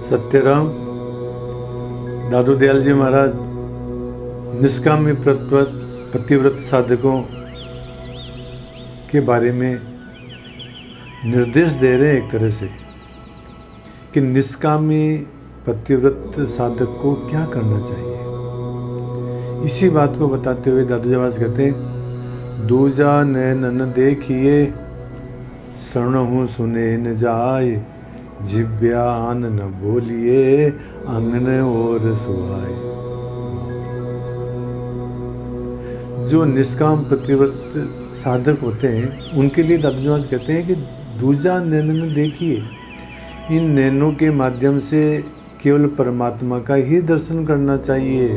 सत्यराम दादू दयाल जी महाराज निष्कामी पतिव्रत साधकों के बारे में निर्देश दे रहे हैं एक तरह से कि निष्कामी पतिव्रत साधक को क्या करना चाहिए। इसी बात को बताते हुए दादू जी महाराज कहते हैं, दूजा नैन न देखिए श्रवणहु सुने न जाए, जिब्यान न बोलिए अंगन और सुहाए। जो निष्काम पतिव्रत साधक होते हैं उनके लिए दादू जी महाराज कहते हैं कि दूजा नैन न देखिए, इन नैनों के माध्यम से केवल परमात्मा का ही दर्शन करना चाहिए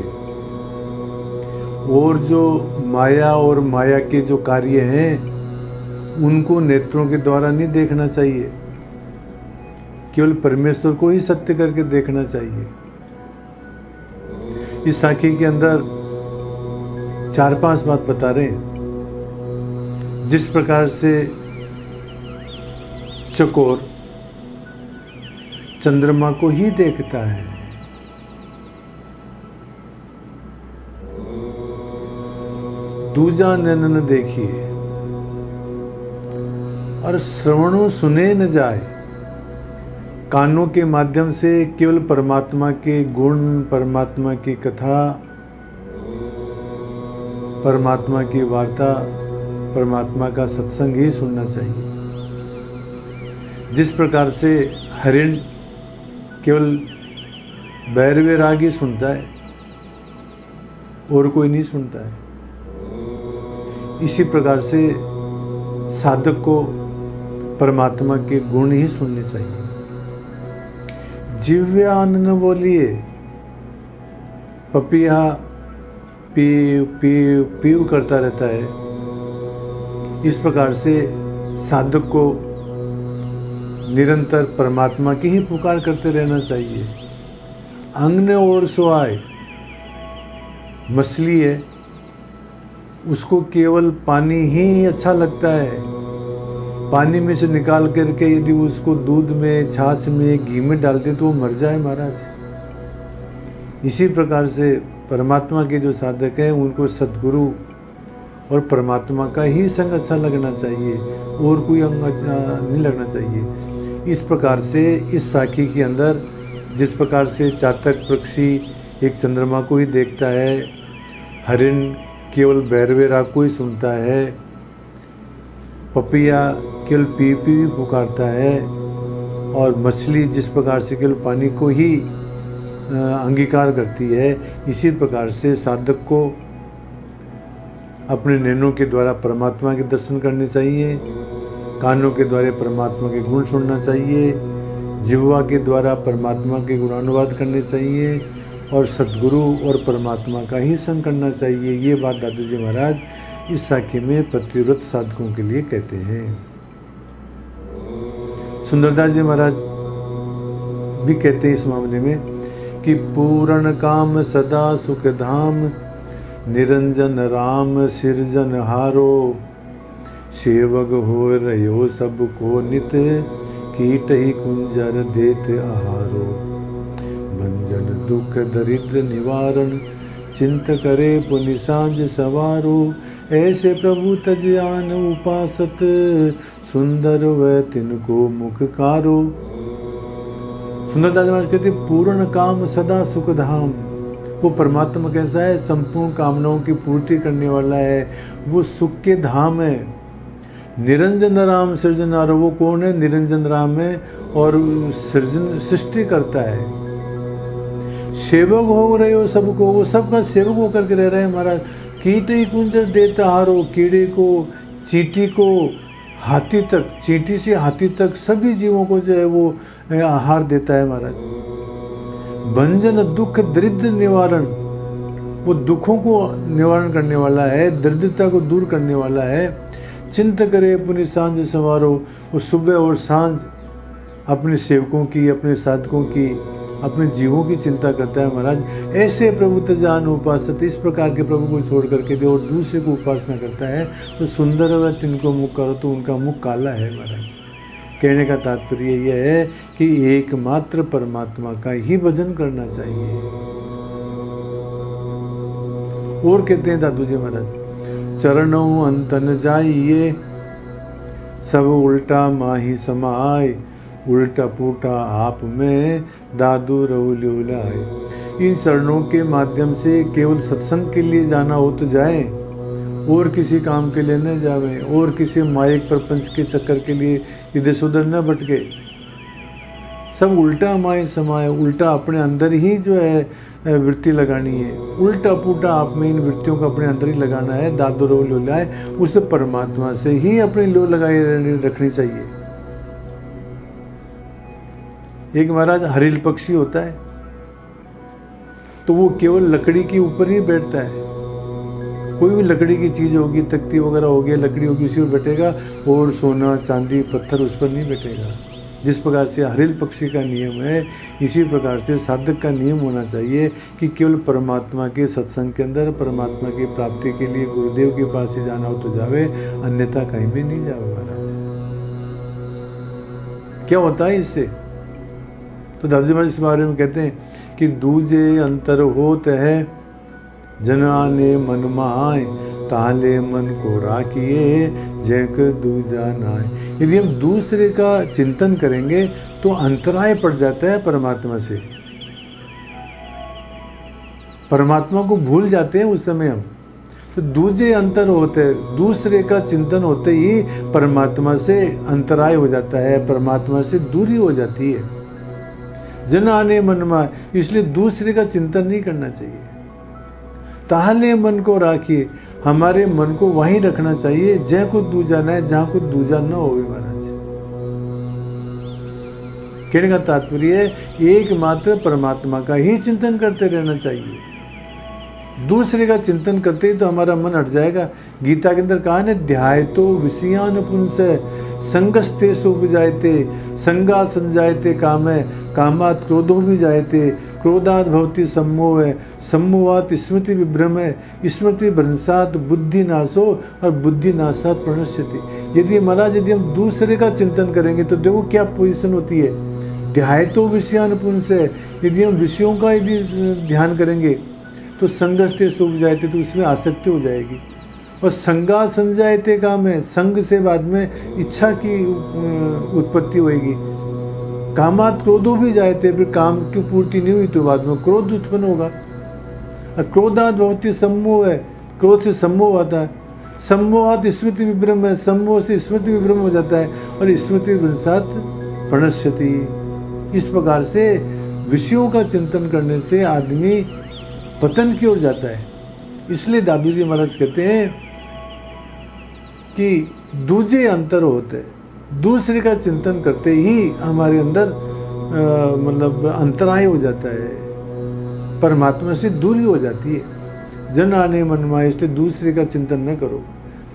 और जो माया और माया के जो कार्य हैं उनको नेत्रों के द्वारा नहीं देखना चाहिए, केवल परमेश्वर को ही सत्य करके देखना चाहिए। इस साखी के अंदर 4-5 बात बता रहे हैं। जिस प्रकार से चकोर चंद्रमा को ही देखता है, दूजा नैन न देखिए और श्रवणों सुने न जाए, कानों के माध्यम से केवल परमात्मा के गुण, परमात्मा की कथा, परमात्मा की वार्ता, परमात्मा का सत्संग ही सुनना चाहिए। जिस प्रकार से हरिण केवल भैरवे राग ही सुनता है और कोई नहीं सुनता है, इसी प्रकार से साधक को परमात्मा के गुण ही सुनने चाहिए। जिव्यान न बोलिए, पपिया पीव पीव पीव करता रहता है, इस प्रकार से साधक को निरंतर परमात्मा की ही पुकार करते रहना चाहिए। अंग और सुहाए, मछली है उसको केवल पानी ही अच्छा लगता है, पानी में से निकाल करके यदि उसको दूध में, छाछ में, घी में डालते तो वो मर जाए महाराज। इसी प्रकार से परमात्मा के जो साधक हैं उनको सद्गुरु और परमात्मा का ही संग अच्छा लगना चाहिए और कोई अंग अच्छा नहीं लगना चाहिए। इस प्रकार से इस साखी के अंदर जिस प्रकार से चातक पक्षी एक चंद्रमा को ही देखता है, हरिण केवल भैरवे राग को ही सुनता है, पपिया केवल पी पी भी पुकारता है और मछली जिस प्रकार से केवल पानी को ही अंगीकार करती है, इसी प्रकार से साधक को अपने नैनों के द्वारा परमात्मा के दर्शन करने चाहिए, कानों के द्वारा परमात्मा के गुण सुनना चाहिए, जिह्वा के द्वारा परमात्मा के गुणानुवाद करने चाहिए और सद्गुरु और परमात्मा का ही संग करना चाहिए। ये बात दादू जी महाराज इस साखी में पतिव्रत साधकों के लिए कहते हैं। सुंदरदास जी महाराज भी कहते हैं इस मामले में कि पूर्ण काम सदा सुख धाम, निरंजन राम सिरजन हारो, सेवक हो रहो सबको नित, कीट ही कुंजर देत आहारो, भंजन दुख दरिद्र निवारण, चिंत करे पुनि सांझ सवारो, ऐसे प्रभु तज्ञान उपासत, सुंदर व तिनको मुख कारो। सुंदरदास महाराज कहते पूर्ण काम सदा सुख धाम, वो परमात्मा कैसा है, संपूर्ण कामनाओं की पूर्ति करने वाला है, वो सुख के धाम है। निरंजन राम सृजनारो, वो कौन है, निरंजन राम है और सृजन सृष्टि करता है। सेवक हो रहे हो सबको, वो सबका सेवक होकर के रह रहे हैं महाराज। कीट ही कुंजर देता हारो, कीड़े को, चींटी को, हाथी तक, चींटी से हाथी तक सभी जीवों को जो है वो आहार देता है महाराज। भंजन दुख दरिद्र निवारण, वो दुखों को निवारण करने वाला है, दरिद्रता को दूर करने वाला है। चिंत करे पुनि सांझ संवारो, वो सुबह और सांझ अपने सेवकों की, अपने साधकों की, अपने जीवों की चिंता करता है महाराज। ऐसे प्रभु तजान उपासत, इस प्रकार के प्रभु को छोड़ करके जो और दूसरे को उपासना करता है तो सुंदर व तिनको मुख करो, तो उनका मुख काला है महाराज। कहने का तात्पर्य यह है कि एकमात्र परमात्मा का ही भजन करना चाहिए। और कहते हैं दादू जी महाराज, चरणों अंतन जाइए सब उल्टा माही समाए, उल्टा पुल्टा आप में दादू रहुल्यू लाए। इन चरणों के माध्यम से केवल सत्संग के लिए जाना हो तो जाए, और किसी काम के लिए न जावे, और किसी माइक प्रपंच के चक्कर के लिए इधर से उधर न भटके। सब उल्टा माए समाए, उल्टा अपने अंदर ही जो है वृत्ति लगानी है, उल्टा पुल्टा आप में इन वृत्तियों को अपने अंदर ही लगाना है। दादू रो लो लाए, उसे परमात्मा से ही अपनी लो लगाई रखनी चाहिए। एक महाराज हरिल पक्षी होता है तो वो केवल लकड़ी के ऊपर ही बैठता है। कोई भी लकड़ी की चीज़ होगी, तख्ती वगैरह होगी, लकड़ी होगी, उसी पर बैठेगा, और सोना चांदी पत्थर उस पर नहीं बैठेगा। जिस प्रकार से हरिल पक्षी का नियम है, इसी प्रकार से साधक का नियम होना चाहिए कि केवल परमात्मा के सत्संग के अंदर, परमात्मा की प्राप्ति के लिए गुरुदेव के पास ही जाना हो तो जावे, अन्यथा कहीं भी नहीं जावे महाराज। क्या होता है इससे? तो दादू जी महाराज इस बारे में कहते हैं कि दूजे अंतर होत है जनाने मन माय, ताले मन को राखिए जैक दूजा नाय। यदि हम दूसरे का चिंतन करेंगे तो अंतराय पड़ जाता है परमात्मा से, परमात्मा को भूल जाते हैं उस समय हम। तो दूजे अंतर होते, दूसरे का चिंतन होते ही परमात्मा से अंतराय हो जाता है, परमात्मा से दूरी हो जाती है। जन आने मन में, इसलिए दूसरे का चिंतन नहीं करना चाहिए। ताहले मन को राखिए, हमारे मन को वहीं रखना चाहिए जह को दूजा न है, जहाँ को दूजा न हो महाराज। कहने का तात्पर्य है एकमात्र परमात्मा का ही चिंतन करते रहना चाहिए। दूसरे का चिंतन करते ही तो हमारा मन हट जाएगा। गीता के अंदर कहा है, ध्याय तो विषयान पुंस संगस्ते सुपजायते, संगा संजायते कामे, कामात क्रोधो भी जायते, क्रोधात भवति सम्मोह, सम्मोहात स्मृति विभ्रम, स्मृति भ्रंशात बुद्धि नाशो, और बुद्धि नाशात प्रणश्यति। यदि महाराज यदि हम दूसरे का चिंतन करेंगे तो देखो क्या पोजीशन होती है। ध्याय तो विषयान पुंस है, यदि हम विषयों का यदि ध्यान करेंगे तो संगस्ते सुप जायते, तो उसमें आसक्ति हो जाएगी। और संगा संजायते काम है, संग से बाद में इच्छा की उत्पत्ति होगी। कामात क्रोधो भी जायते, फिर काम की पूर्ति नहीं हुई तो बाद में क्रोध उत्पन्न होगा। क्रोधात भवति सम्मोह है, क्रोध से सम्मोह आता है, सम्मोहात स्मृति विभ्रम है, सम्मोह से स्मृति विभ्रम हो जाता है, और स्मृति विभ्रंशात प्रणश्यति। इस प्रकार से विषयों का चिंतन करने से आदमी पतन की ओर जाता है। इसलिए दादू जी महाराज कहते हैं कि दूजे अंतर होते, दूसरे का चिंतन करते ही हमारे अंदर मतलब अंतराय हो जाता है, परमात्मा से दूरी हो जाती है। जन आने मन माए, इसलिए दूसरे का चिंतन न करो।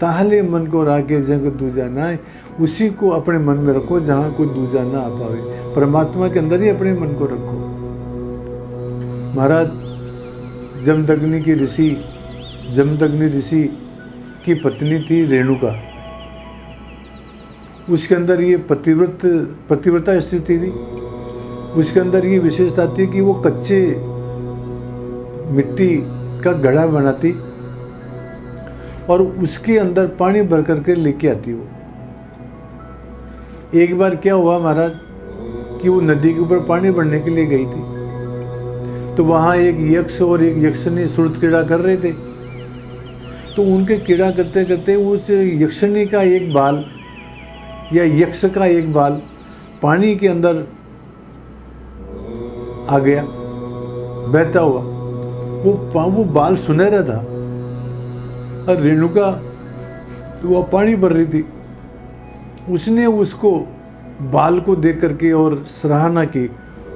ताहले मन को राखे जग दूजा ना, उसी को अपने मन में रखो जहाँ कोई दूजा ना आ पावे। परमात्मा के अंदर ही अपने मन को रखो। महाराज जमदग्नि ऋषि की पत्नी थी रेणुका, उसके अंदर ये पतिव्रता स्थिति थी। उसके अंदर ये विशेषता थी कि वो कच्चे मिट्टी का घड़ा बनाती और उसके अंदर पानी भर करके लेके आती। वो एक बार क्या हुआ महाराज कि वो नदी के ऊपर पानी भरने के लिए गई थी, तो वहाँ एक यक्ष और एक यक्षनी सुरत क्रीड़ा कर रहे थे। तो उनके क्रीड़ा करते करते उस यक्षनी का एक बाल या यक्ष का एक बाल पानी के अंदर आ गया बहता हुआ। वो बाल सुनहरा था और रेणुका वो पानी भर रही थी। उसने उसको बाल को देख करके और सराहना की,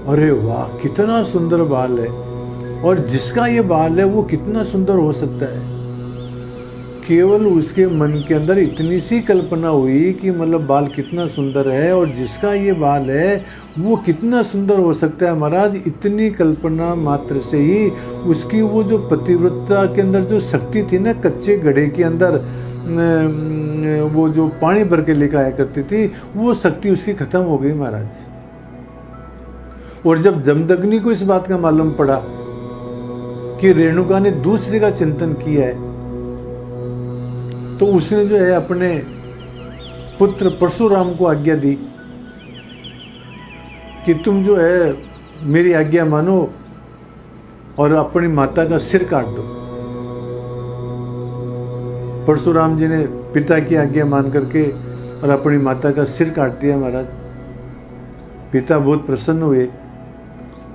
अरे वाह कितना सुंदर बाल है, और जिसका ये बाल है वो कितना सुंदर हो सकता है। केवल उसके मन के अंदर इतनी सी कल्पना हुई कि मतलब बाल कितना सुंदर है और जिसका ये बाल है वो कितना सुंदर हो सकता है। महाराज इतनी कल्पना मात्र से ही उसकी वो जो पतिव्रता के अंदर जो शक्ति थी ना, कच्चे घड़े के अंदर वो जो पानी भर के लेकर आया करती थी, वो शक्ति उसकी खत्म हो गई महाराज। और जब जमदग्नि को इस बात का मालूम पड़ा कि रेणुका ने दूसरे का चिंतन किया है, तो उसने जो है अपने पुत्र परशुराम को आज्ञा दी कि तुम जो है मेरी आज्ञा मानो और अपनी माता का सिर काट दो। परशुराम जी ने पिता की आज्ञा मान करके और अपनी माता का सिर काट दिया महाराज। पिता बहुत प्रसन्न हुए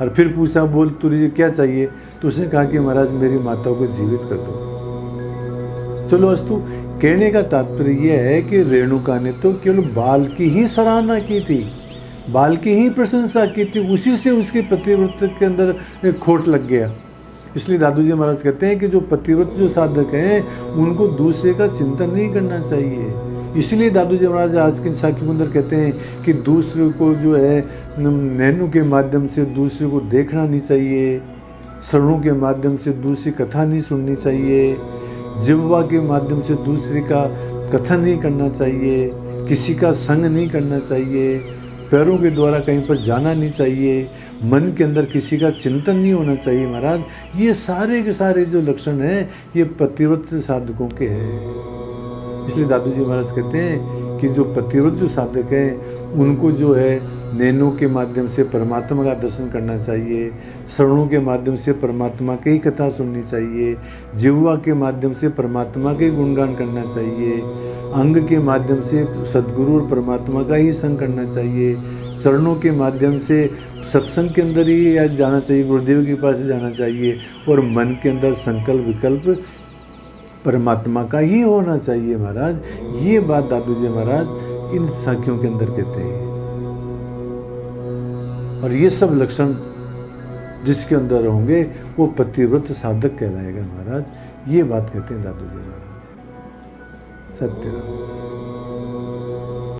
और फिर पूछा, बोल तुझे क्या चाहिए? तो उसने कहा कि महाराज मेरी माता को जीवित कर दो। चलो अस्तु, कहने का तात्पर्य यह है कि रेणुका ने तो केवल बाल की ही सराहना की थी, बाल की ही प्रशंसा की थी, उसी से उसके पतिव्रत के अंदर खोट लग गया। इसलिए दादू जी महाराज कहते हैं कि जो पतिव्रत जो साधक हैं उनको दूसरे का चिंतन नहीं करना चाहिए। इसलिए दादू जी महाराज आज की साखी के अंदर कहते हैं कि दूसरे को जो है नैनों के माध्यम से दूसरे को देखना नहीं चाहिए, श्रवणों के माध्यम से दूसरी कथा नहीं सुननी चाहिए, जिह्वा के माध्यम से दूसरे का कथन नहीं करना चाहिए, किसी का संग नहीं करना चाहिए, पैरों के द्वारा कहीं पर जाना नहीं चाहिए, मन के अंदर किसी का चिंतन नहीं होना चाहिए महाराज। ये सारे के सारे जो लक्षण हैं ये पतिव्रत साधकों के हैं। इसलिए दादू जी महाराज कहते हैं कि जो पतिव्रत जो साधक हैं उनको जो है नैनों के माध्यम से परमात्मा का दर्शन करना चाहिए, श्रवणों के माध्यम से परमात्मा की कथा सुननी चाहिए, जिह्वा के माध्यम से परमात्मा के गुणगान करना चाहिए, अंग के माध्यम से सद्गुरु और परमात्मा का ही संग करना चाहिए, चरणों के माध्यम से सत्संग के अंदर ही जाना चाहिए, गुरुदेव के पास जाना चाहिए, और मन के अंदर संकल्प विकल्प परमात्मा का ही होना चाहिए महाराज। ये बात दादू जी महाराज इन साखियों के अंदर कहते हैं। और ये सब लक्षण जिसके अंदर होंगे वो पतिव्रत साधक कहलाएगा महाराज। ये बात कहते हैं दादू जी महाराज। सत्य।